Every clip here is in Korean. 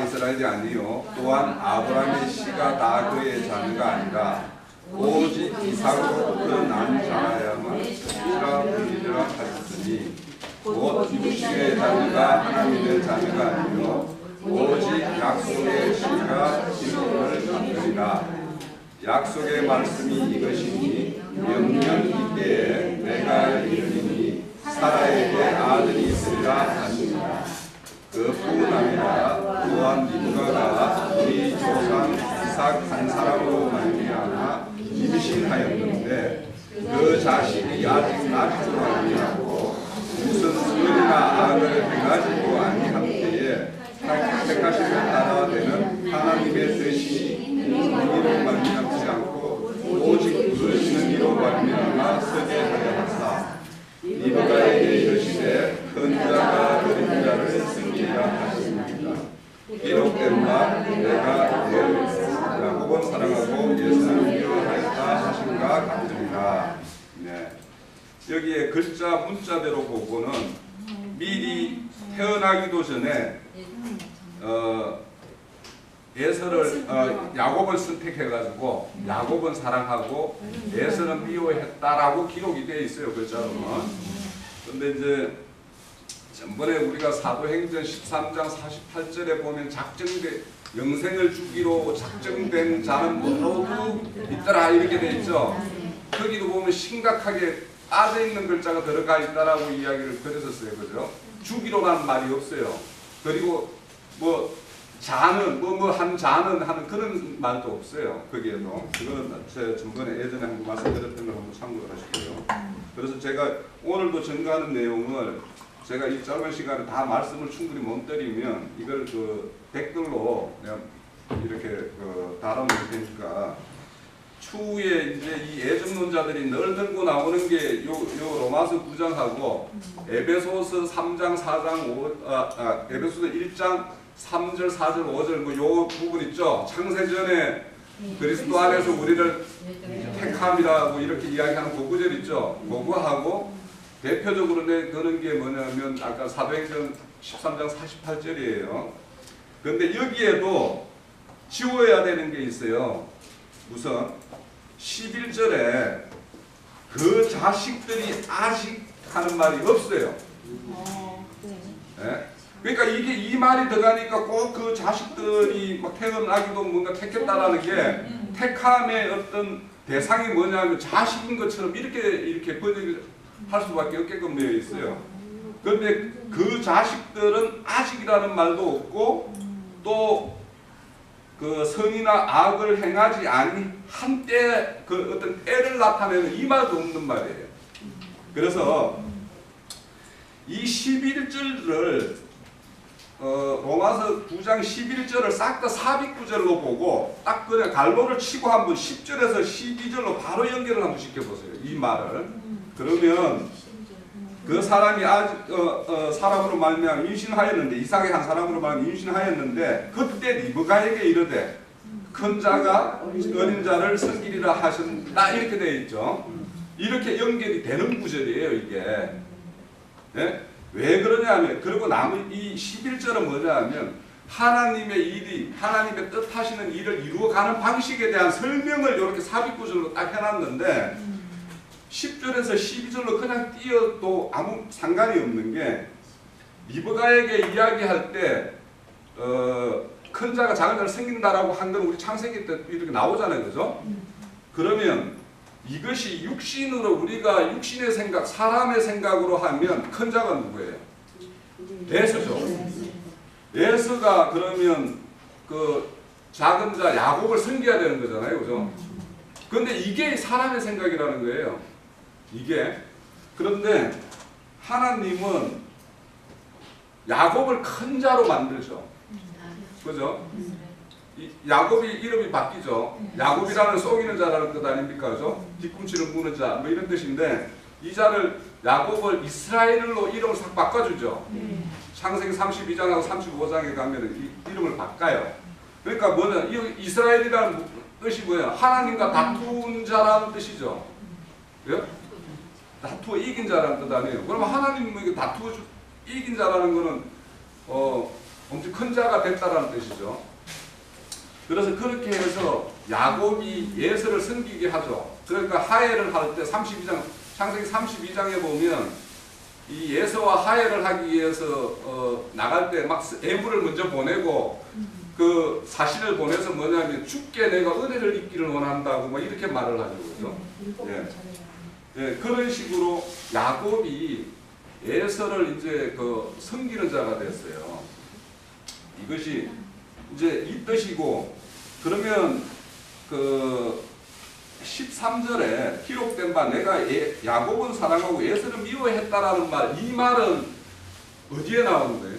이스라엘이 아니요 또한 아브라함의 씨가 다 그의 자녀가 아니라 오직 이삭으로부터 난 자라야만 씨라 불리리라 하였으니 곧 육신의 자녀가 하나님의 자녀가 아니요 오직 약속의 씨가 기쁨을 받으리라. 약속의 말씀이 이것이니 영년 이때에 내가 이르리니 사라에게 아들이 있으리라 하시니라. 그뿐 아니라 또한 리브가가 우리 조상 이삭 한 사람으로 말미암아 임신하였는데 그 자식이 아직 낳지도 아니하고 무슨 수술이나 악을 행하지도 아니한 때에 택하심에 따라 되는 하나님의 뜻이 이로 말미암지 않고 오직 그러시는 이로 말미암아 서게 하려 하사 리브가에게 이르시되 큰 자가 어린 자를 승리라 하십니다. 기록된 바 내가 야곱은 사랑하고 예수를 미워하였다 하신가 같으리라. 네. 여기에 글자 문자대로 보고는 미리 태어나기도 전에 에서를 야곱을 선택해가지고 야곱은 사랑하고 에서는 미워했다라고 기록이 되어 있어요. 글자로는. 근데 이제 전번에 우리가 사도행전 13장 48절에 보면 영생을 주기로 작정된 자는 모두 있더라 이렇게 되어 있죠. 거기도 보면 심각하게 빠져있는 글자가 들어가 있다라고 이야기를 드렸었어요. 그죠? 주기로라는 말이 없어요. 그리고 자는 한 자는 하는 그런 말도 없어요. 거기에도. 그건 제가 전번에 예전에 한번 말씀드렸던 걸 한번 참고를 하시고요. 그래서 제가 오늘도 전가하는 내용을 제가 이 짧은 시간에 다 말씀을 충분히 못 드리면 이걸 댓글로 내가 이렇게 달아놓을 테니까 추후에 이제 이 예정론자들이 늘 들고 나오는 게 요 로마서 9장하고 에베소서 3장 4장 에베소서 1장 3절 4절 5절 요 부분 있죠. 창세전에 그리스도 안에서 우리를 택함이라고 이렇게 이야기하는 그 구절 있죠. 그거하고 대표적으로 내드는 게 뭐냐면 아까 사도행전 13장 48절이에요. 근데 여기에도 지워야 되는 게 있어요. 우선 11절에 그 자식들이 아직 하는 말이 없어요. 네? 그러니까 이 말이 들어가니까 꼭 그 자식들이 막 태어나기도 뭔가 택했다라는 게 택함의 어떤 대상이 뭐냐면 자식인 것처럼 이렇게 번역할 수밖에 없게끔 되어 있어요. 그런데 그 자식들은 아직이라는 말도 없고 또 그 선이나 악을 행하지 아니한 때 그 어떤 때를 나타내는 이 말도 없는 말이에요. 그래서 이 11절을 로마서 9장 11절을 싹 다 삽입구절로 보고 딱 그냥 갈로를 치고 한번 10절에서 12절로 바로 연결을 한번 시켜보세요. 이 말을. 그러면 그 사람이 아직 사람으로 말미암아 임신하였는데 이삭의 한 사람으로 말미암아 임신하였는데 그때 리브가에게 이르되 큰 자가 어린 자를 섬기리라 하신다 이렇게 되어 있죠. 이렇게 연결이 되는 구절이에요 이게. 네? 왜 그러냐면 그리고 이 11절은 뭐냐면 하나님의 일이 하나님의 뜻하시는 일을 이루어가는 방식에 대한 설명을 이렇게 삽입구절로 딱 해놨는데 10절에서 12절로 그냥 띄어도 아무 상관이 없는 게 리브가에게 이야기할 때 큰 자가 작은 자를 섬긴다라고 한 건 우리 창세기 때 이렇게 나오잖아요. 그죠? 그러면 이것이 육신으로 우리가 육신의 생각, 사람의 생각으로 하면 큰 자가 누구예요? 에서죠. 에서가 그러면 그 작은 자 야곱을 섬겨야 되는 거잖아요. 그죠? 그런데 이게 사람의 생각이라는 거예요. 이게. 그런데 하나님은 야곱을 큰 자로 만들죠. 그죠? 야곱이 이름이 바뀌죠. 야곱이라는 속이는 자라는 뜻 아닙니까? 그죠? 뒤꿈치를 무는 자, 뭐 이런 뜻인데 이 자를 야곱을 이스라엘로 이름을 싹 바꿔주죠. 창세기 32장하고 35장에 가면 이름을 바꿔요. 그러니까 뭐냐? 이 이스라엘이라는 뜻이 뭐예요? 하나님과 다툰 자라는 뜻이죠. 예? 다투어 이긴 자라는 뜻 아니에요. 그러면 하나님은 다투어 이긴 자라는 거는 엄청 큰 자가 됐다라는 뜻이죠. 그래서 그렇게 해서 야곱이 에서를 섬기게 하죠. 그러니까 하해를 할 때 32장, 창세기 32장에 보면 이 에서와 하해를 하기 위해서 나갈 때 막 애물을 먼저 보내고 그 사신을 보내서 뭐냐면 주께 내가 은혜를 입기를 원한다고 막 이렇게 말을 하죠. 그죠? 예, 그런 식으로 야곱이 에서를 이제 그 섬기는 자가 됐어요. 이것이 이제 이 뜻이고, 그러면 그 13절에 기록된 바 내가 야곱은 사랑하고 에서를 미워했다라는 말, 이 말은 어디에 나오는 거예요?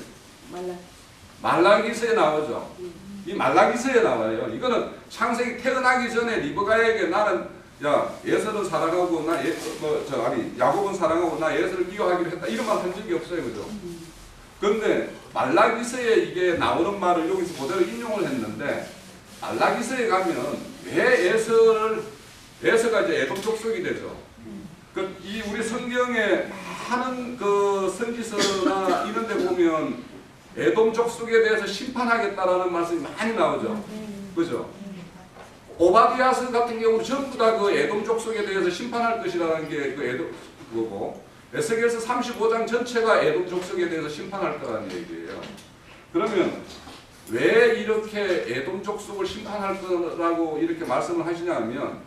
말라기서에 나오죠. 이 말라기서에 나와요. 이거는 창세기 태어나기 전에 리브가에게 나는 에서는 사랑하고 야곱은 사랑하고 나 에서를 미워하기로 했다 이런 말 한 적이 없어요. 그죠? 그런데 말라기서에 이게 나오는 말을 여기서 그대로 인용을 했는데, 말라기서에 가면 왜 에서가 이제 에돔 족속이 되죠. 이 우리 성경에 많은 그 선지서나 이런 데 보면 에돔 족속에 대해서 심판하겠다라는 말씀이 많이 나오죠. 그죠? 오바댜서 같은 경우는 전부 다 그 에돔 족속에 대해서 심판할 것이라는 게 그 에돔 그거고, 에스겔서 35장 전체가 에돔 족속에 대해서 심판할 거라는 얘기예요. 그러면 왜 이렇게 에돔 족속을 심판할 거라고 이렇게 말씀을 하시냐면,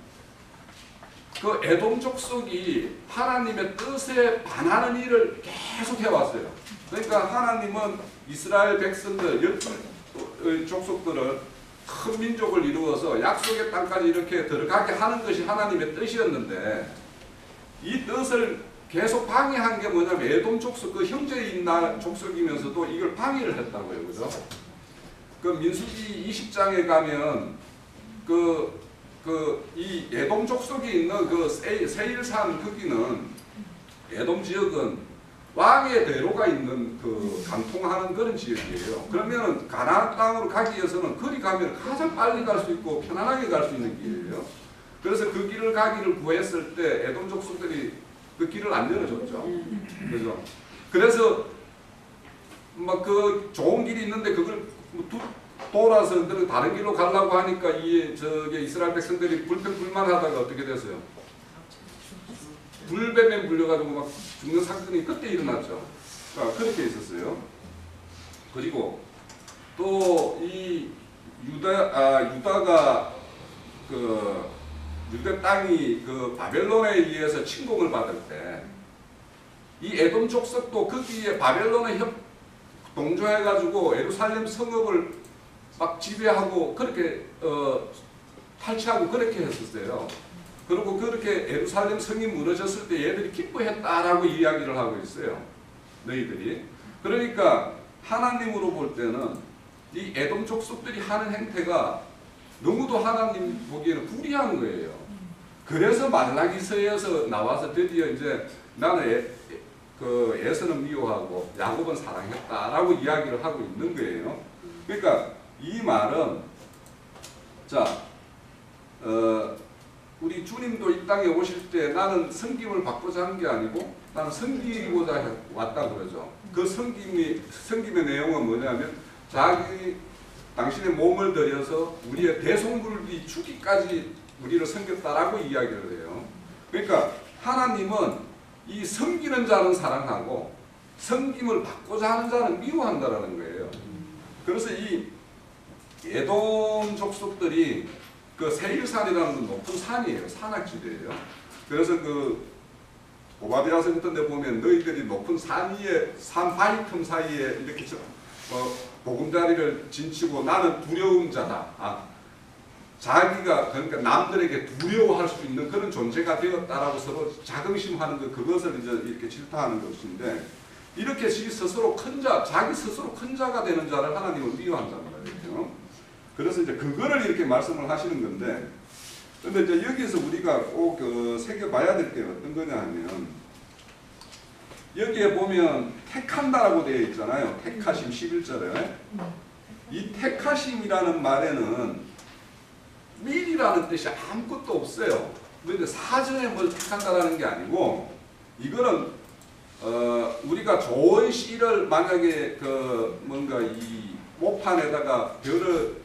그 에돔 족속이 하나님의 뜻에 반하는 일을 계속 해왔어요. 그러니까 하나님은 이스라엘 백성들 12 족속들을 큰 민족을 이루어서 약속의 땅까지 이렇게 들어가게 하는 것이 하나님의 뜻이었는데, 이 뜻을 계속 방해한 게 뭐냐면 에돔 족속, 그 형제인 족속이면서도 이걸 방해를 했다고요. 그죠? 그 민수기 20장에 가면 이 에돔 족속이 있는 그 세일산 거기는, 에돔 지역은 왕의 대로가 있는 그 관통하는 그런 지역이에요. 그러면은 가나안 땅으로 가기 위해서는 그리 가면 가장 빨리 갈 수 있고 편안하게 갈 수 있는 길이에요. 그래서 그 길을 가기를 구했을 때 에돔 족속들이 그 길을 안 열어줬죠. 그죠? 그래서 막 그 좋은 길이 있는데 그걸 돌아서 다른 길로 가려고 하니까 이스라엘 백성들이 불평불만하다가 어떻게 됐어요? 불뱀에 물려가지고 막 죽는 사건이 그때 일어났죠. 그렇게 있었어요. 그리고 또 이 유다가 유대 땅이 그 바벨론에 의해서 침공을 받을 때, 이 에돔 족속도 거기에 바벨론에 동조해가지고 예루살렘 성읍을 막 지배하고 그렇게 탈취하고 그렇게 했었어요. 그리고 그렇게 예루살렘 성이 무너졌을 때 얘들이 기뻐했다라고 이야기를 하고 있어요. 너희들이. 그러니까 하나님으로 볼 때는 이 에돔 족속들이 하는 행태가 너무도 하나님 보기에는 불의한 거예요. 그래서 말라기서에서 나와서 드디어 이제 나는 에서는 미워하고 야곱은 사랑했다라고 이야기를 하고 있는 거예요. 그러니까 이 말은 우리 주님도 이 땅에 오실 때 나는 섬김을 받고자 한 게 아니고 나는 섬기고자 왔다 그러죠. 그 섬김의 내용은 뭐냐면 당신의 몸을 들여서 우리의 대속물이 주기까지 우리를 섬겼다라고 이야기를 해요. 그러니까 하나님은 이 섬기는 자는 사랑하고 섬김을 받고자 하는 자는 미워한다라는 거예요. 그래서 이 에돔 족속들이 그 세일산이라는 건 높은 산이에요. 산악지대예요. 그래서 그 오바댜서 같은 데 보면 너희들이 높은 산 위에 산 바위 틈 사이에 이렇게 보금자리를 진치고 나는 두려운 자다. 자기가 그러니까 남들에게 두려워할 수 있는 그런 존재가 되었다라고 서로 자긍심하는 그것을 이제 이렇게 질타하는 것인데, 이렇게 자기 스스로 큰 자가 되는 자를 하나님은 미워한다는 말이에요. 그래서 이제 그거를 이렇게 말씀을 하시는 건데, 근데 이제 여기서 우리가 꼭 새겨봐야 될 게 어떤 거냐 하면, 여기에 보면 택한다라고 되어 있잖아요. 택하심 11절에. 이 택하심이라는 말에는 밀이라는 뜻이 아무것도 없어요. 그런데 사전에 뭘 택한다라는 게 아니고, 이거는 우리가 좋은 씨를 만약에 뭔가 이 모판에다가 별을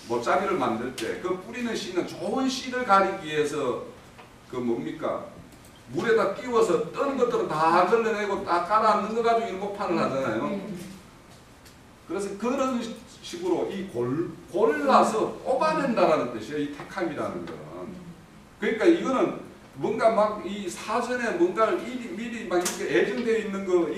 모짜리를 만들 때 그 뿌리는 씨는 좋은 씨를 가리기 위해서 뭡니까? 물에다 띄워서 뜨는 것들은 다 걸러내고 딱 깔아앉는 거 가지고 이 모판을 하잖아요. 그래서 그런 식으로 이 골라서 뽑아낸다라는 뜻이에요. 이 택함이라는 거는. 그러니까 이거는 뭔가 막 이 사전에 뭔가를 미리 막 이렇게 애정되어 있는 거,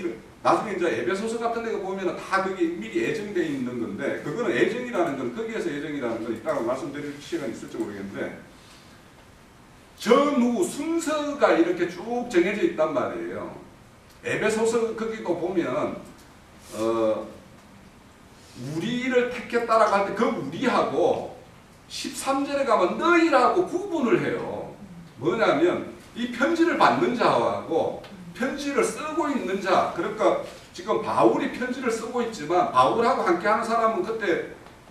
나중에 이제 에베소서 같은 데 보면은 다 거기 미리 애정되어 있는 건데, 그거는 애정이라는 건, 거기에서 애정이라는 건 이따가 말씀드릴 시간이 있을지 모르겠는데, 전후 순서가 이렇게 쭉 정해져 있단 말이에요. 에베소서 거기도 보면, 우리를 택했다라고 할 때 그 우리하고 13절에 가면 너희라고 구분을 해요. 뭐냐면 이 편지를 받는 자하고 편지를 쓰고 있는 자, 그러니까 지금 바울이 편지를 쓰고 있지만 바울하고 함께하는 사람은 그때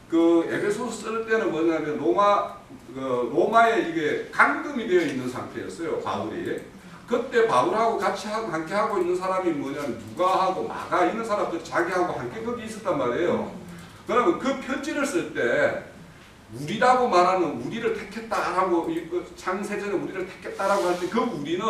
그 에베소서 쓸 때는 뭐냐면 로마에 이게 감금이 되어 있는 상태였어요. 바울이. 그때 바울하고 같이 함께하고 있는 사람이 뭐냐면 누가하고 마가 있는 사람들 자기하고 함께 거기 있었단 말이에요. 그러면 그 편지를 쓸 때 우리라고 말하는 우리를 택했다라고 창세전에 우리를 택했다라고 할 때 그 우리는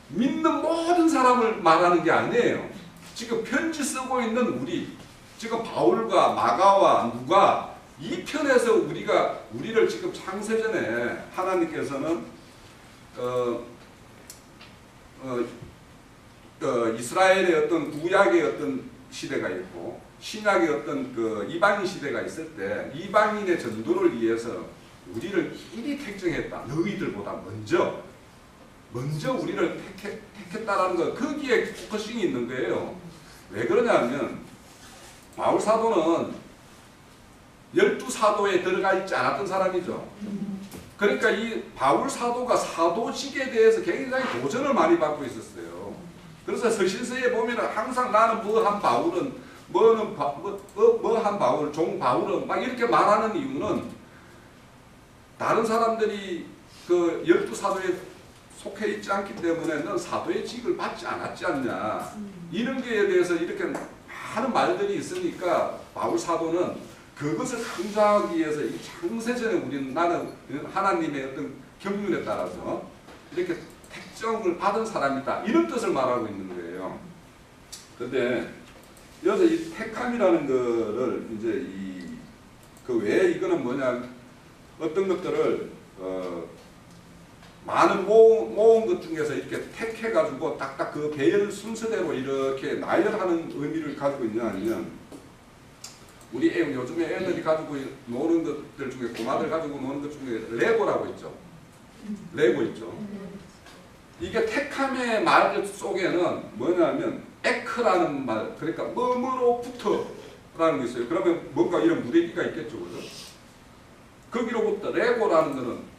믿는 모든 사람을 말하는 게 아니에요. 지금 편지 쓰고 있는 우리, 지금 바울과 마가와 누가 이 편에서 우리를 지금 창세전에 하나님께서는 이스라엘의 어떤 구약의 어떤 시대가 있고 신약의 어떤 이방인 시대가 있을 때 이방인의 전도를 위해서 우리를 미리 택정했다. 너희들보다 먼저 우리를 택했다라는 거, 거기에 포커싱이 있는 거예요. 왜 그러냐면 바울 사도는 12사도에 들어가 있지 않았던 사람이죠. 그러니까 이 바울 사도가 사도직에 대해서 굉장히 도전을 많이 받고 있었어요. 그래서 서신서에 보면 항상 나는 뭐한 바울은 뭐한 바울, 종 바울은 막 이렇게 말하는 이유는 다른 사람들이 그 12사도에 속해 있지 않기 때문에 넌 사도의 직을 받지 않았지 않냐, 이런 거에 대해서 이렇게 많은 말들이 있으니까 바울 사도는 그것을 강조하기 위해서 이 창세전에 나는 하나님의 어떤 경륜에 따라서 이렇게 택정을 받은 사람이다, 이런 뜻을 말하고 있는 거예요. 그런데 여기서 이 택함이라는 거를 이제 왜 이거는 뭐냐, 어떤 것들을 많은 모은 것 중에서 이렇게 택해가지고 딱딱 그 배열 순서대로 이렇게 나열하는 의미를 가지고 있냐 아니면 우리 요즘에 애들이 가지고 노는 것들 중에 고마들 가지고 노는 것 중에 레고라고 있죠. 레고 있죠. 이게 택함의 말 속에는 뭐냐면 에크라는 말, 그러니까 뭐뭐로부터라는 게 있어요. 그러면 뭔가 이런 무대기가 있겠죠, 그죠? 거기로부터 레고라는 거는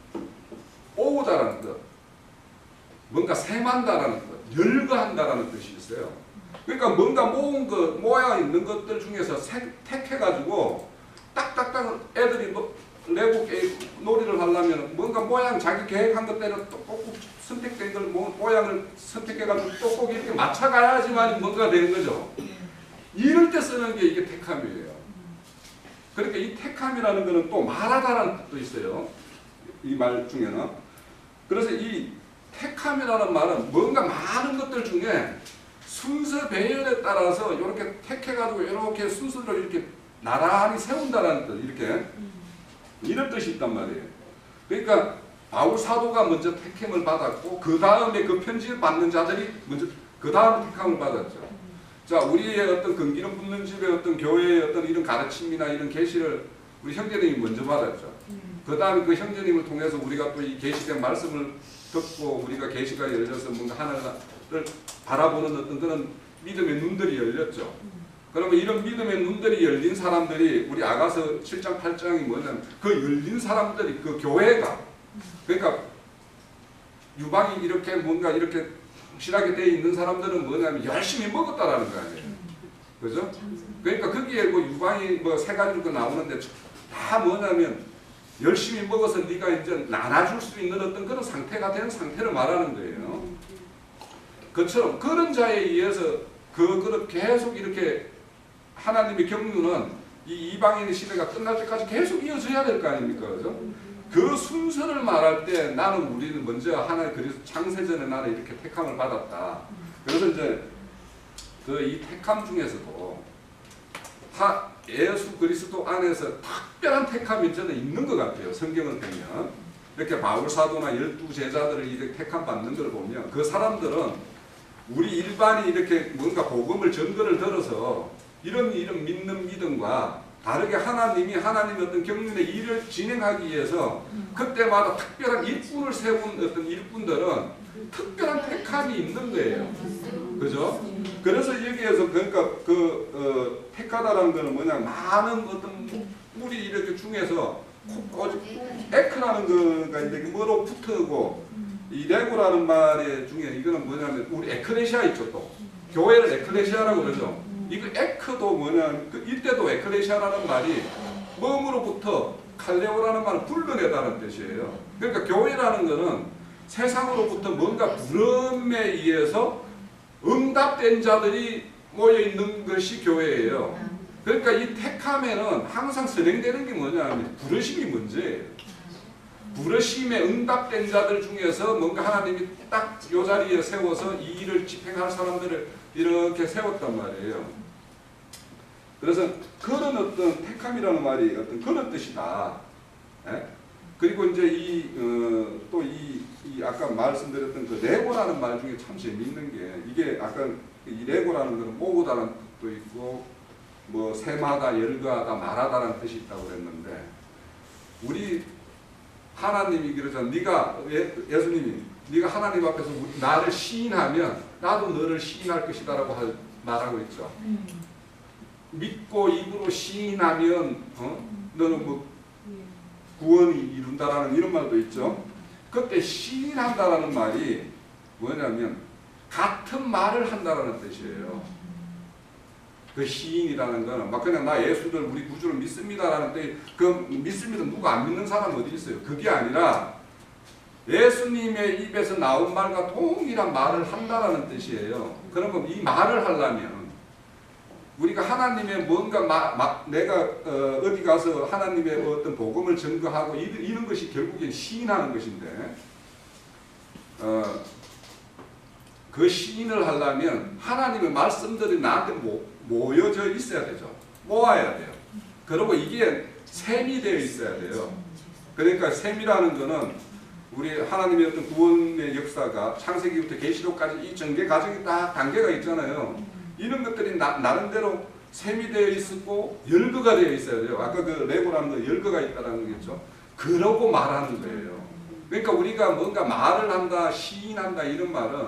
오다라는 것, 뭔가 셈한다라는 것, 열거한다라는 뜻이 있어요. 그러니까 뭔가 모은 것, 모여 있는 것들 중에서 택해가지고 딱딱딱 애들이 레고 놀이를 하려면 뭔가 모양 자기 계획한 것대로 꼭꼭 선택된 걸 모양을 선택해가지고 똑꼭 이렇게 맞춰가야지만 뭔가가 되는 거죠. 이럴 때 쓰는 게 이게 택함이에요. 그러니까 이 택함이라는 거는 또 말하다라는 뜻도 있어요. 이 말 중에는. 그래서 이 택함이라는 말은 뭔가 많은 것들 중에 순서 배열에 따라서 이렇게 택해가지고 이렇게 순서를 이렇게 나란히 세운다라는 뜻, 이렇게 이런 뜻이 있단 말이에요. 그러니까 바울 사도가 먼저 택함을 받았고 그 다음에 그 편지를 받는 자들이 먼저 그 다음 택함을 받았죠. 자, 우리의 어떤 근기름 붓는 집의 어떤 교회의 어떤 이런 가르침이나 이런 계시를 우리 형제님이 먼저 받았죠. 그 다음에 그 형제님을 통해서 우리가 또 이 계시된 말씀을 듣고 우리가 계시가 열려서 뭔가 하나를 바라보는 어떤 그런 믿음의 눈들이 열렸죠. 그러면 이런 믿음의 눈들이 열린 사람들이 우리 아가서 7장 8장이 뭐냐면 그 열린 사람들이 그 교회가, 그러니까 유방이 이렇게 뭔가 이렇게 확실하게 되어 있는 사람들은 뭐냐면 열심히 먹었다라는 거 아니에요. 그죠? 그러니까 거기에 뭐 유방이 뭐 세 가지로 나오는데 다 뭐냐면 열심히 먹어서 네가 이제 나눠줄 수 있는 어떤 그런 상태가 된 상태를 말하는 거예요. 그처럼 그런 자에 의해서 그거를 계속 이렇게 하나님의 경륜은 이 이방인의 시대가 끝날 때까지 계속 이어져야 될 거 아닙니까? 그죠? 그 순서를 말할 때 나는 우리는 먼저 하나님 그래서 창세전에 나는 이렇게 택함을 받았다. 그래서 이제 그 이 택함 중에서도 예수 그리스도 안에서 특별한 택함이 저는 있는 것 같아요. 성경을 보면 이렇게 바울 사도나 12 제자들을 이렇게 택함 받는 걸 보면 그 사람들은 우리 일반이 이렇게 뭔가 복음을 전거를 들어서 이런 믿는 믿음과 다르게 하나님의 어떤 경륜의 일을 진행하기 위해서 그때마다 특별한 일꾼을 세운 어떤 일꾼들은 특별한 택함이 있는 거예요. 그죠? 그래서 여기에서 그러니까 택하다라는 거는 뭐냐, 많은 어떤 우리 이렇게 중에서 에크라는 거가 이제 뭐로 붙어고 이 레고라는 말의 중에 이거는 뭐냐면 우리 에클레시아 있죠. 또 교회를 에클레시아라고 그러죠. 이거 에크도 뭐냐면 이때도 에클레시아라는 말이 뭐으로부터 칼레오라는 말은 불러내다는 뜻이에요. 그러니까 교회라는 거는 세상으로부터 뭔가 부름에 의해서 응답된 자들이 모여 있는 것이 교회예요. 그러니까 이 택함에는 항상 선행되는 게 뭐냐면 부르심이 문제예요. 부르심에 응답된 자들 중에서 뭔가 하나님이 딱 이 자리에 세워서 이 일을 집행할 사람들을 이렇게 세웠단 말이에요. 그래서 그런 어떤 택함이라는 말이 어떤 그런 뜻이다. 예? 그리고 이제 또 아까 말씀드렸던 그 레고라는 말 중에 참 재미있는 게 이게 아까 이 레고라는 거는 모으다라는 뜻도 있고 뭐 세마다 열거하다 말하다라는 뜻이 있다고 그랬는데 우리 하나님이 그러잖아. 예수님이 네가 하나님 앞에서 나를 시인하면 나도 너를 시인할 것이다라고 말하고 있죠. 믿고 입으로 시인하면 너는 뭐 구원이 이룬다라는 이런 말도 있죠. 그때 시인한다라는 말이 뭐냐면 같은 말을 한다라는 뜻이에요. 그 시인이라는 거는 막 그냥 나 예수를 우리 구주를 믿습니다라는 뜻. 그 믿습니다. 누가 안 믿는 사람 어디 있어요? 그게 아니라 예수님의 입에서 나온 말과 동일한 말을 한다라는 뜻이에요. 그러면 이 말을 하려면 우리가 하나님의 뭔가 내가 어디 가서 하나님의 어떤 복음을 증거하고 이런 것이 결국엔 시인하는 것인데 그 시인을 하려면 하나님의 말씀들이 나한테 모여져 있어야 되죠. 모아야 돼요. 그리고 이게 셈이 되어 있어야 돼요. 그러니까 셈이라는 거는 우리 하나님의 어떤 구원의 역사가 창세기부터 계시록까지 이 전개 과정이 딱 단계가 있잖아요. 이런 것들이 나름대로 셈이 되어 있었고 열거가 되어 있어야 돼요. 아까 그 레고라는 거 열거가 있다는 거겠죠. 그러고 말하는 거예요. 그러니까 우리가 뭔가 말을 한다, 시인한다 이런 말은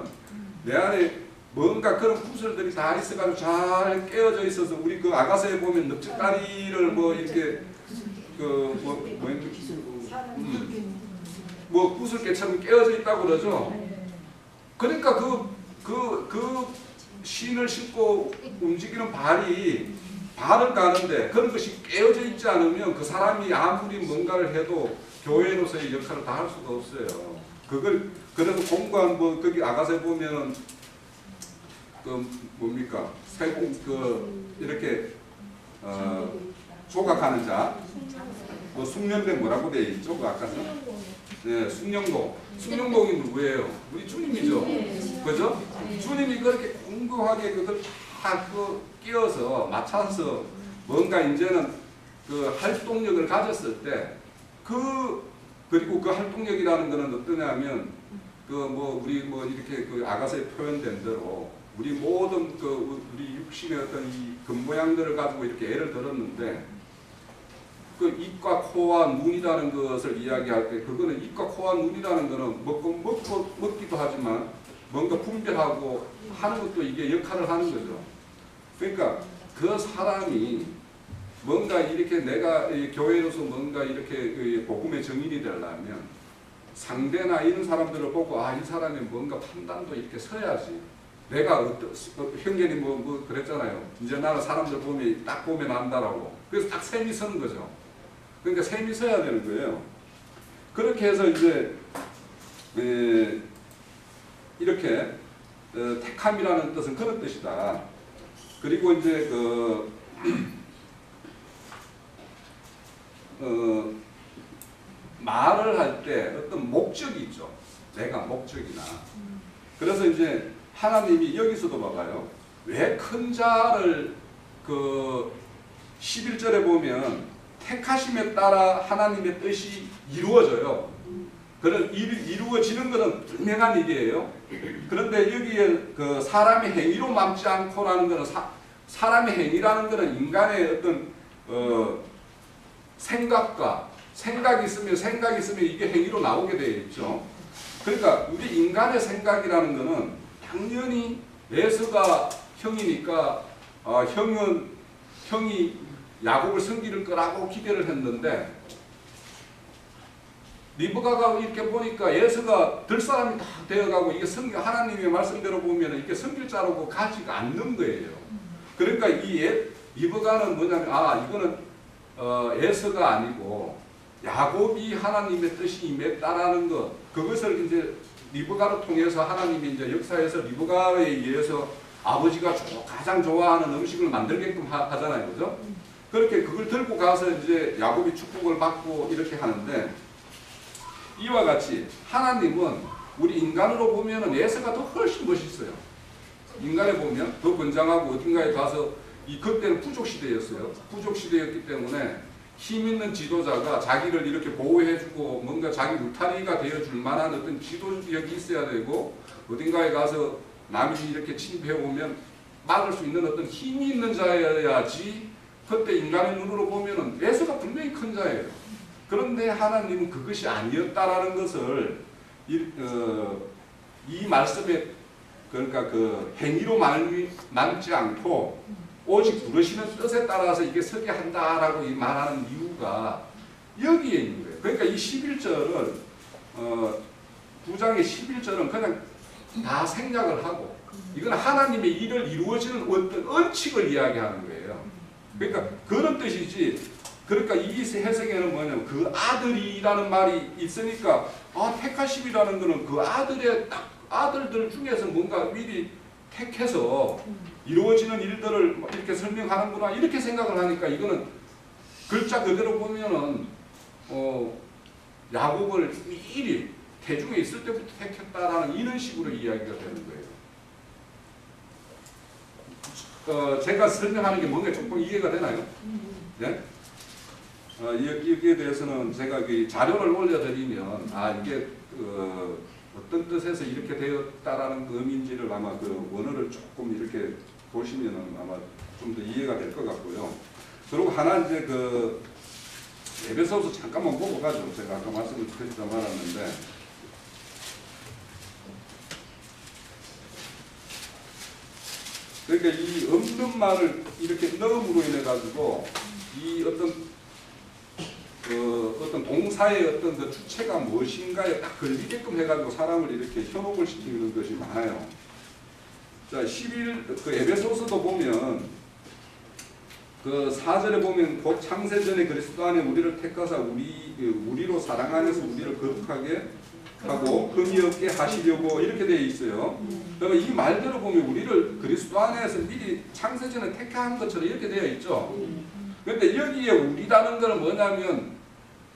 내 안에 뭔가 그런 구설들이 다 있어가지고 잘 깨어져 있어서 우리 그 아가서에 보면 넙죽다리를 뭐 이렇게 뭐 구슬깨처럼 깨어져 있다고 그러죠. 그러니까 그 신을 신고 움직이는 발을 가는데 그런 것이 깨어져 있지 않으면 그 사람이 아무리 뭔가를 해도 교회로서의 역할을 다 할 수가 없어요. 그걸 그래서 공부한 거기 아가서에 보면 뭡니까 이렇게 조각하는 자 숙련된 뭐라고 되어 있죠? 그 아까서 네, 숙련동이 누구예요? 우리 주님이죠. 그죠? 주님이 그렇게 공고하게 그걸 다 끼워서 맞춰서 뭔가 이제는 그 활동력을 가졌을 때 그리고 그 활동력이라는 거는 어떠냐면 우리 이렇게 그 아가서에 표현된 대로 우리 모든 우리 육신의 어떤 이 겉모양들을 가지고 이렇게 예를 들었는데 그 입과 코와 눈이라는 것을 이야기할 때 그거는 입과 코와 눈이라는 거는 먹기도 하지만 뭔가 분별하고 하는 것도 이게 역할을 하는 거죠. 그러니까 그 사람이 뭔가 이렇게 내가 교회로서 뭔가 이렇게 복음의 증인이 되려면 상대나 이런 사람들을 보고 이 사람이 뭔가 판단도 이렇게 서야지. 내가 형제님 뭐 그랬잖아요. 이제 나는 사람들 딱 보면 안다라고. 그래서 딱 셈이 서는 거죠. 그러니까 셈이 서야 되는 거예요. 그렇게 해서 이제 이렇게 택함이라는 뜻은 그런 뜻이다. 그리고 이제 말을 할 때 어떤 목적이 있죠. 내가 목적이나. 그래서 이제 하나님이 여기서도 봐봐요. 왜 큰 자를 11절에 보면 택하심에 따라 하나님의 뜻이 이루어져요. 그런 이루어지는 것은 분명한 일이에요. 그런데 여기에 사람의 행위로 남지 않고라는 것은 사람의 행위라는 것은 인간의 어떤 생각이 있으면 이게 행위로 나오게 되어 있죠. 그러니까 우리 인간의 생각이라는 것은 당연히 에서가 형이니까 형이 야곱을 섬길 거라고 기대를 했는데 리브가가 이렇게 보니까 에서가 들 사람이 다 되어가고 이게 하나님의 말씀대로 보면 이렇게 섬길 자라고 가지가 않는 거예요. 그러니까 이 리브가는 뭐냐면 이거는 에서가 아니고 야곱이 하나님의 뜻이 임했다라는 것, 그것을 이제 리브가를 통해서 하나님이 이제 역사에서 리브가에 의해서 아버지가 가장 좋아하는 음식을 만들게끔 하잖아요, 그죠? 그렇게 그걸 들고 가서 이제 야곱이 축복을 받고 이렇게 하는데, 이와 같이 하나님은 우리 인간으로 보면은 에서가 더 훨씬 멋있어요. 인간에 보면 더 건장하고 어딘가에 가서 그때는 부족 시대였어요. 부족 시대였기 때문에 힘 있는 지도자가 자기를 이렇게 보호해주고 뭔가 자기 울타리가 되어줄 만한 어떤 지도력이 있어야 되고, 어딘가에 가서 남이 이렇게 침입해오면 막을 수 있는 어떤 힘이 있는 자여야지. 그때 인간의 눈으로 보면은 에서가 분명히 큰 자예요. 그런데 하나님은 그것이 아니었다라는 것을 이 말씀에, 그러니까 행위로 남지 않고 오직 부르시는 뜻에 따라서 이게 서게 한다라고 말하는 이유가 여기에 있는 거예요. 그러니까 이 11절은 9장의 11절은 그냥 다 생략을 하고, 이건 하나님의 일을 이루어지는 어떤 원칙을 이야기하는 거예요. 그러니까 그런 뜻이지. 그러니까 이 해석에는 뭐냐면 그 아들이라는 말이 있으니까 택하심이라는 거는 그 아들들 중에서 뭔가 미리 택해서 이루어지는 일들을 이렇게 설명하는구나 이렇게 생각을 하니까, 이거는 글자 그대로 보면은 야곱을 미리 태중에 있을 때부터 택했다라는 이런 식으로 이야기가 되는 거예요. 제가 설명하는 게 뭔가 조금 이해가 되나요? 네? 여기에 대해서는 제가 자료를 올려드리면 이게 어떤 뜻에서 이렇게 되었다라는 의미인지를 아마 원어를 조금 이렇게 보시면은 아마 좀 더 이해가 될 것 같고요. 그리고 하나 이제 에베소서 잠깐만 보고 가죠. 제가 아까 말씀을 드리다 말았는데, 그러니까 이 없는 말을 이렇게 넣음으로 인해 가지고 이 어떤 동사의 어떤 주체가 무엇인가에 딱 걸리게끔 해가지고 사람을 이렇게 현혹을 시키는 것이 많아요. 자, 에베소서도 보면 4절에 보면 곧 창세전에 그리스도 안에 우리를 택하사 우리로 사랑 안에서 우리를 거룩하게 하고 흠이 없게 하시려고 이렇게 되어 있어요. 그러면 이 말대로 보면 우리를 그리스도 안에서 미리 창세전에 택한 것처럼 이렇게 되어 있죠. 그런데 여기에 우리라는 것은 뭐냐면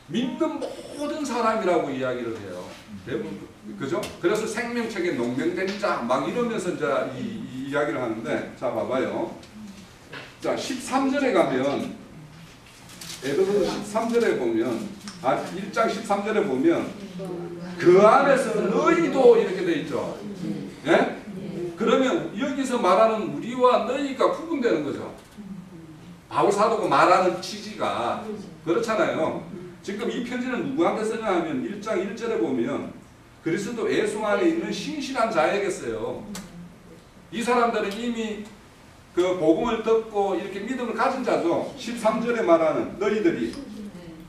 믿는 모든 사람이라고 이야기를 해요. 대부분 그죠? 그래서 생명책에 농명된 자 막 이러면서 이제 이 이야기를 하는데, 자 봐봐요. 자 13절에 가면 에베소서 13절에 보면 1장 13절에 보면 그 안에서 너희도 이렇게 돼 있죠. 예? 그러면 여기서 말하는 우리와 너희가 구분되는 거죠. 바울 사도가 말하는 취지가 그렇잖아요. 지금 이 편지는 누구한테 쓰냐 하면 1장 1절에 보면 그리스도 예수 안에 있는 신실한 자에게 써요. 이 사람들은 이미 그 복음을 듣고 이렇게 믿음을 가진 자죠. 13절에 말하는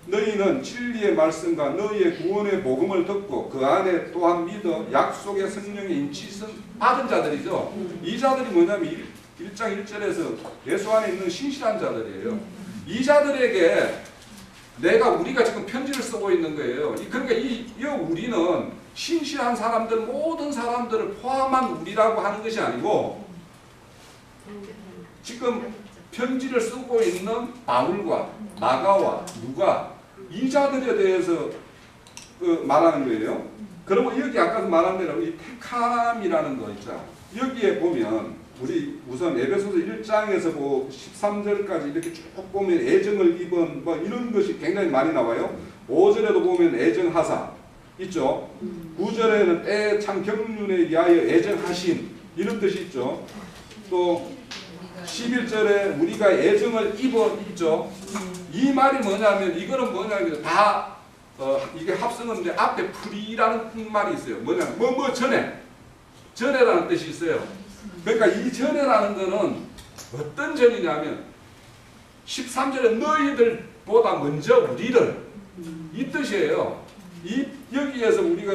너희는 진리의 말씀과 너희의 구원의 복음을 듣고 그 안에 또한 믿어 약속의 성령의 인치선 받은 자들이죠. 이 자들이 뭐냐면 1장 1절에서 예수 안에 있는 신실한 자들이에요. 이 자들에게 우리가 지금 편지를 쓰고 있는 거예요. 그러니까 이 우리는 신실한 사람들 모든 사람들을 포함한 우리라고 하는 것이 아니고 지금 편지를 쓰고 있는 바울과 마가와 누가 이 자들에 대해서 말하는 거예요. 그리고 여기 아까도 말한 대로 이 택함이라는 거 있죠. 여기에 보면 우리 우선 에베소서 1장에서 뭐 13절까지 이렇게 쭉 보면 애정을 입은 뭐 이런 것이 굉장히 많이 나와요. 5절에도 보면 애정하사 있죠. 9절에는 때에 참 경륜에 위하여 애정하신 이런 뜻이 있죠. 또 11절에 우리가 애정을 입어 있죠. 이 말이 뭐냐면 이거는 뭐냐면 다 이게 합성어인데 앞에 프리라는 말이 있어요. 뭐냐면 뭐 전에라는 뜻이 있어요. 그러니까 이 전에라는 거는 어떤 전이냐면 13절에 너희들보다 먼저 우리를 이 뜻이에요. 여기에서 우리가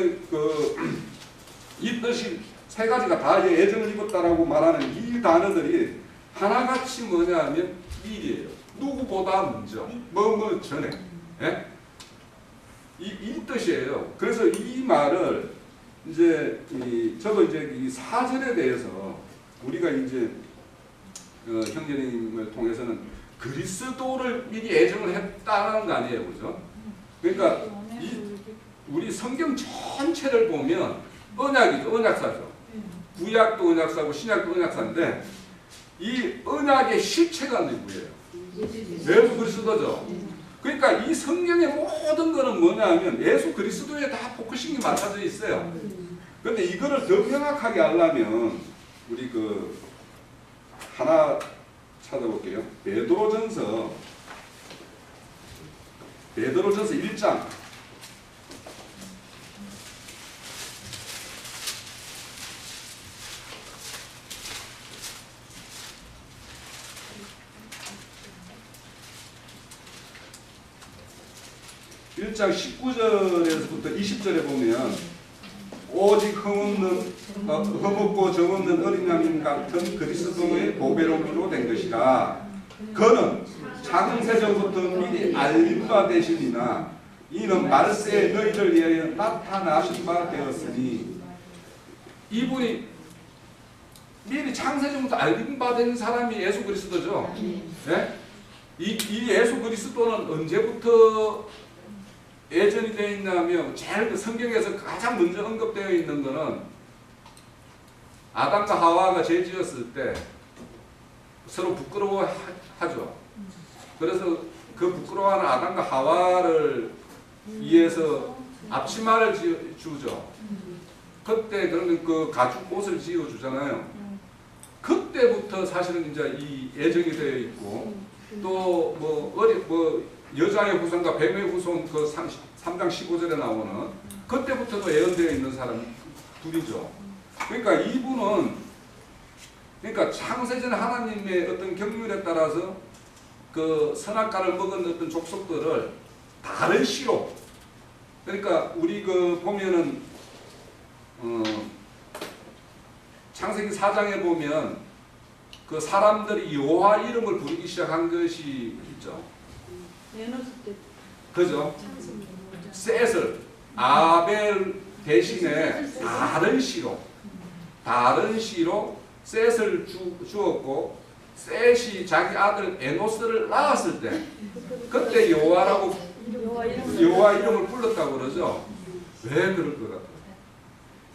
이 뜻이 세 가지가 다 애정을 입었다라고 말하는 이 단어들이 하나같이 뭐냐면 미리예요. 누구보다 먼저 뭐 전에 예? 이 뜻이에요. 그래서 이 말을 이제 저도 이제 이 사절에 대해서 우리가 이제 형제님을 통해서는 그리스도를 미리 애정을 했다는 거 아니에요, 그죠? 그러니까 우리 성경 전체를 보면 언약이죠, 언약사죠. 구약도 언약사고 신약도 언약사인데 이 언약의 실체가 누구예요? 예수 그리스도죠. 그러니까 이 성경의 모든 거는 뭐냐면 예수 그리스도에 다 포커싱이 맞춰져 있어요. 그런데 이거를 더 명확하게 하려면 우리 하나 찾아볼게요. 베드로전서 1장 1장 19절에서부터 20절에 보면 오직 흠없고 정없는 어린 양 같은 그리스도의 보배로움으로 된 것이라. 그는 창세전부터 미리 알린 바 되시니나 이는 말세에 너희를 위하여 나타나신 바 되었으니. 이분이 미리 창세전부터 알린 바 된 사람이 예수 그리스도죠. 네? 이 예수 그리스도는 언제부터 예전이 되어 있냐면 제일 성경에서 가장 먼저 언급되어 있는 것은 아담과 하와가 죄 지었을 때 서로 부끄러워하죠. 그래서 그 부끄러워하는 아담과 하와를 위해서 앞치마를 주죠. 그때 그러면 그 가죽 옷을 지어 주잖아요. 그때부터 사실은 이제 이 예정이 되어 있고 또 여자의 후손과 뱀의 후손 그 3장 15절에 나오는 그때부터도 예언되어 있는 사람 둘이죠. 그러니까 이분은 창세전 하나님의 어떤 경륜에 따라서 그 선악과를 먹은 어떤 족속들을 다른 시로, 그러니까 우리 보면은 창세기 4장에 보면 그 사람들이 여호와 이름을 부르기 시작한 것이 있죠. 그죠? 셋을 아벨 대신에 다른 시로 셋을 주었고, 셋이 자기 아들 에노스를 낳았을 때 그때 여호와 이름을 불렀다고 그러죠. 왜 그럴 것 같아요?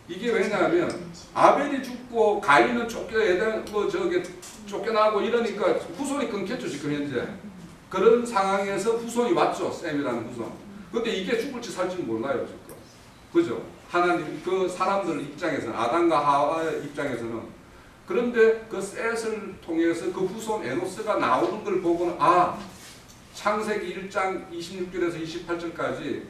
이게 왜냐하면 아벨이 죽고 가인은 쫓겨나고 이러니까 후손이 끊겼죠. 지금 현재 그런 상황에서 후손이 왔죠. 셈이라는 후손. 근데 이게 죽을지 살지 몰라요. 지금. 그죠? 하나님 그 사람들 입장에서는, 아담과 하와의 입장에서는. 그런데 그 셋을 통해서 그 후손 에노스가 나오는 걸 보고는 창세기 1장 26절에서 28절까지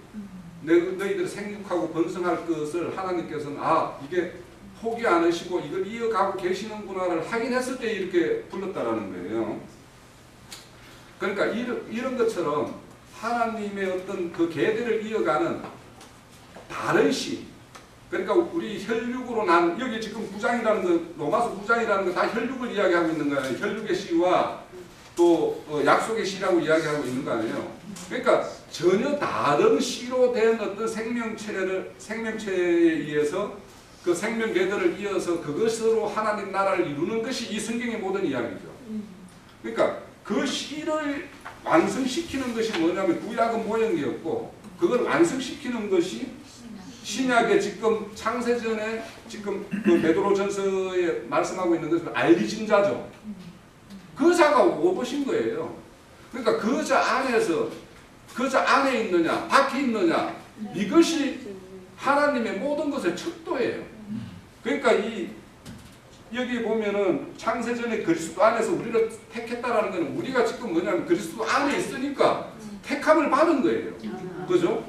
너희들이 생육하고 번성할 것을 하나님께서는 이게 포기 안 하시고 이걸 이어가고 계시는구나를 확인했을 때 이렇게 불렀다라는 거예요. 그러니까 이런 것처럼 하나님의 어떤 그 계대를 이어가는 다른 시, 그러니까 우리 혈육으로 난, 여기 지금 9장이라는 거, 로마서 9장이라는 거 다 혈육을 이야기하고 있는 거예요. 혈육의 시와 또 약속의 시라고 이야기하고 있는 거 아니에요. 그러니까 전혀 다른 씨로 된 어떤 생명체에 의해서 그 생명계들을 이어서 그것으로 하나님 나라를 이루는 것이 이 성경의 모든 이야기죠. 그러니까 그 씨를 완성시키는 것이 뭐냐면 구약은 모형이었고 그걸 완성시키는 것이 신약의 지금 창세전에 지금 그 베드로전서에 말씀하고 있는 것은 알리진자죠. 그 자가 오보신 거예요. 그러니까 그 자 안에서 그 자 안에 있느냐 밖에 있느냐 이것이 하나님의 모든 것의 척도예요. 그러니까 여기 보면은 창세전에 그리스도 안에서 우리를 택했다라는 것은 우리가 지금 뭐냐면 그리스도 안에 있으니까 택함을 받은 거예요. 그죠?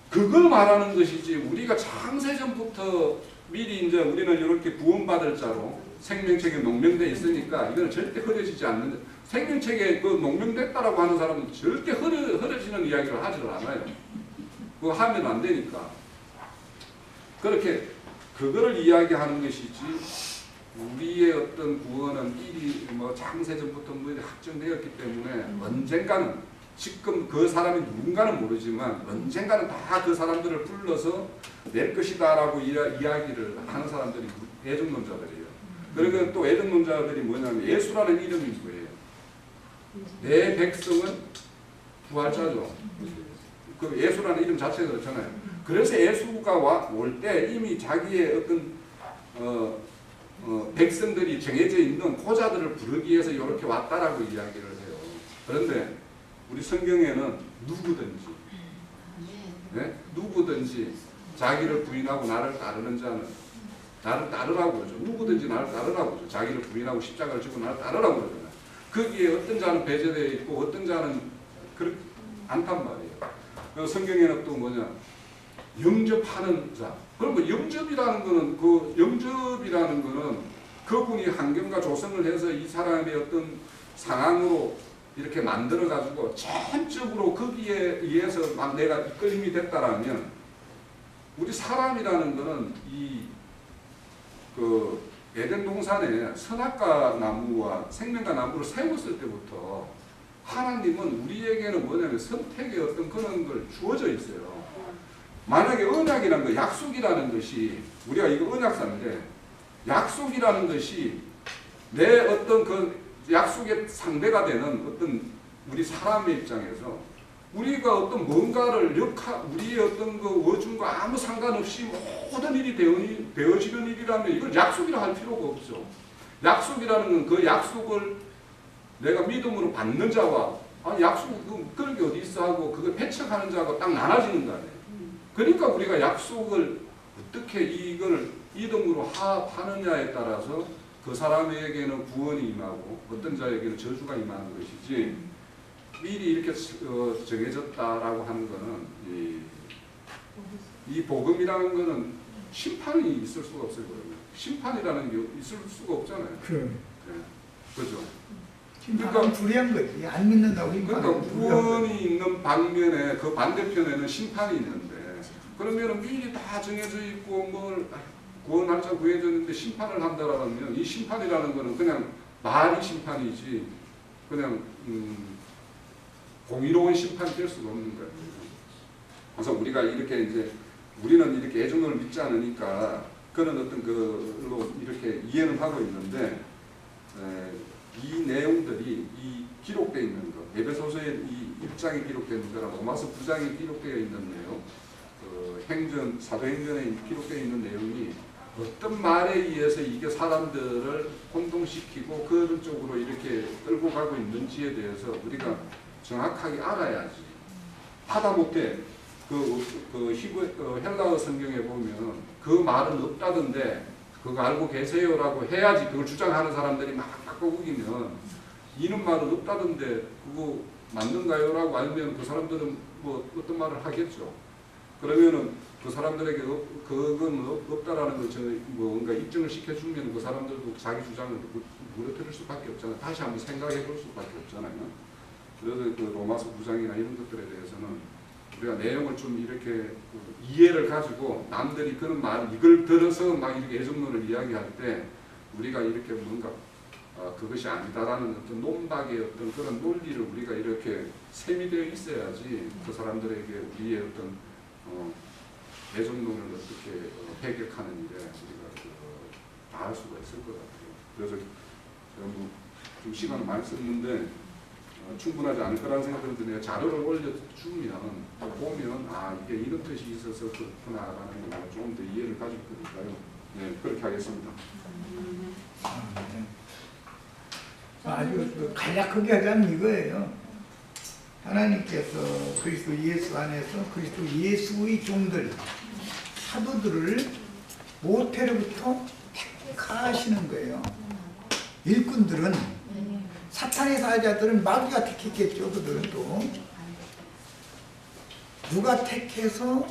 그걸 말하는 것이지 우리가 창세전부터 미리 이제 우리는 이렇게 구원받을 자로 생명책에 농명되어 있으니까 이거는 절대 흐려지지 않는 생명책에 그 농명됐다라고 하는 사람은 절대 흐려지는 이야기를 하지를 않아요. 그거 하면 안 되니까. 그렇게 그거를 이야기하는 것이지 우리의 어떤 구원은 미리 뭐 창세전부터 뭐 확정되었기 때문에 언젠가는 지금 그 사람이 누군가는 모르지만 언젠가는 다 그 사람들을 불러서 낼 것이다라고 이야기를 하는 사람들이 애정론자들이에요. 그리고 또 애정론자들이 뭐냐면 예수라는 이름이 뭐예요? 내 백성은 부활자죠. 그 예수라는 이름 자체가 그렇잖아요. 그래서 예수가 올 때 이미 자기의 어떤 백성들이 정해져 있는 고자들을 부르기 위해서 이렇게 왔다라고 이야기를 해요. 그런데 우리 성경에는 누구든지, 네? 누구든지 자기를 부인하고 나를 따르는 자는 나를 따르라고 그러죠. 누구든지 나를 따르라고 그러죠. 자기를 부인하고 십자가를 지고 나를 따르라고 그러잖아요. 거기에 어떤 자는 배제되어 있고 어떤 자는 그렇지 않단 말이에요. 성경에는 또 뭐냐? 영접하는 자. 그럼 뭐 영접이라는 거는 그분이 환경과 조성을 해서 이 사람의 어떤 상황으로 이렇게 만들어 가지고 전적으로 거기에 의해서 막 내가 이끌림이 됐다라면 우리 사람이라는 거는 그 에덴 동산에 선악과 나무와 생명과 나무를 세웠을 때부터 하나님은 우리에게는 뭐냐면 선택의 어떤 그런 걸 주어져 있어요. 만약에 언약이라는 거, 약속이라는 것이 우리가 이거 언약사인데 약속이라는 것이 내 어떤 그 약속의 상대가 되는 어떤 우리 사람의 입장에서 우리가 어떤 뭔가를 우리의 어떤 그 어중과 아무 상관없이 모든 일이 되어지는 일이라면 이걸 약속이라 할 필요가 없죠. 약속이라는 건 그 약속을 내가 믿음으로 받는 자와 약속 그런 게 어디 있어 하고 그걸 배척하는 자가 딱 나눠지는 거 아니에요. 그러니까 우리가 약속을 어떻게 이걸 믿음으로 하느냐에 따라서 그 사람에게는 구원이 임하고 어떤 자에게는 저주가 임하는 것이지 미리 이렇게 정해졌다라고 하는 것은 이 복음이라는 것은 심판이 있을 수가 없어요. 그러면 심판이라는 게 있을 수가 없잖아요. 네. 그죠? 그러니까 불의한 거지. 안 믿는다고. 그러니까 구원이 있는 방면에 그 반대편에는 심판이 있는데 그러면 미리 다 정해져 있고 뭘 구원할 자 구해졌는데 심판을 한다라면 이 심판이라는 거는 그냥 말이 심판이지 그냥 공의로운 심판이 될 수가 없는 거예요. 그래서 우리가 이렇게 이제 우리는 이렇게 애정론을 믿지 않으니까 그런 어떤 그로 이렇게 이해는 하고 있는데 이 내용들이 이 기록되어 있는 것, 에베소서의 이 1장에 기록되어 있는 거랑 로마서 9장에 기록되어 있는 내용, 사도행전에 기록되어 있는 내용이 어떤 말에 의해서 이게 사람들을 혼동시키고 그런 쪽으로 이렇게 끌고 가고 있는지에 대해서 우리가 정확하게 알아야지. 하다못해 헬라어 성경에 보면 그 말은 없다던데 그거 알고 계세요라고 해야지 그걸 주장하는 사람들이 막 바꿔우기면 이는 말은 없다던데 그거 맞는가요? 라고 알면 그 사람들은 뭐 어떤 말을 하겠죠. 그러면은 그 사람들에게 그건 없다라는 걸 뭔가 입증을 시켜주면 그 사람들도 자기 주장을 무너뜨릴 수밖에 없잖아요. 다시 한번 생각해 볼 수밖에 없잖아요. 그래서 그 로마서 9장이나 이런 것들에 대해서는 우리가 내용을 좀 이렇게 이해를 가지고 남들이 그런 말 이걸 들어서 막 이렇게 애정론을 이야기할 때 우리가 이렇게 뭔가 그것이 아니다라는 어떤 논박의 어떤 그런 논리를 우리가 이렇게 세미되어 있어야지 그 사람들에게 우리의 어떤 애정론을 어떻게 해결하는 일에 우리가 나을 수가 있을 것 같아요. 그래서 제가 좀 시간을 많이 썼는데 충분하지 않을 거라는 생각이 드네요. 자료를 올려주면 보면 이게 이런 뜻이 있어서 그렇구나라는 걸 좀 더 이해를 가질 거니까요. 네, 그렇게 하겠습니다. 아주 간략하게 하자면 이거예요. 하나님께서 그리스도 예수 안에서 그리스도 예수의 종들, 사도들을 모태로부터 택하시는 거예요. 일꾼들은, 사탄의 사자들은 마귀가 택했겠죠. 그들은 또 누가 택해서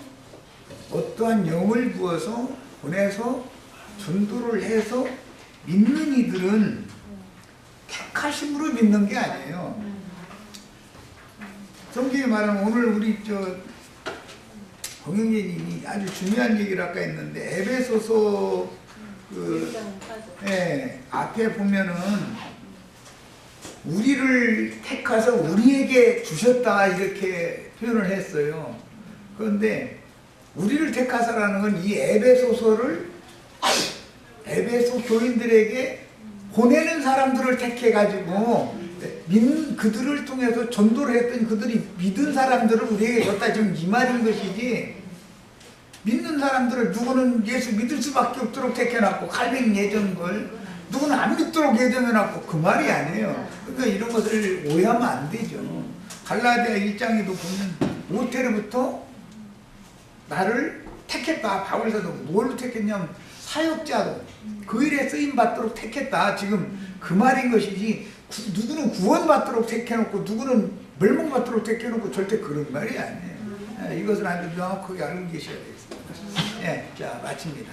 어떠한 영을 부어서 보내서 전도를 해서 믿는 이들은 택하심으로 믿는 게 아니에요. 성경에 말하면 오늘 우리 홍영재님이 아주 중요한 얘기를 아까 했는데 에베소서 앞에 보면은 우리를 택하서 우리에게 주셨다 이렇게 표현을 했어요. 그런데 우리를 택하사라는 건 이 에베소서를 에베소 교인들에게 보내는 사람들을 택해가지고 그들을 통해서 전도를 했더니 그들이 믿은 사람들을 우리에게 줬다 지금 이 말인 것이지, 믿는 사람들을 누구는 예수 믿을 수밖에 없도록 택해놨고 갈맹이 예정걸, 누구는 안 믿도록 예정해놨고 그 말이 아니에요. 그러니까 이런 것을 오해하면 안 되죠. 갈라디아 1장에도 보면 모태로부터 나를 택했다. 바울 사도 뭘로 택했냐면 사역자로 그 일에 쓰임 받도록 택했다. 지금 그 말인 것이지 누구는 구원받도록 택해놓고 누구는 멸망받도록 택해놓고 절대 그런 말이 아니에요. 이것을 아주 명확하게 알고 계셔야 되겠습니다. 자, 마칩니다.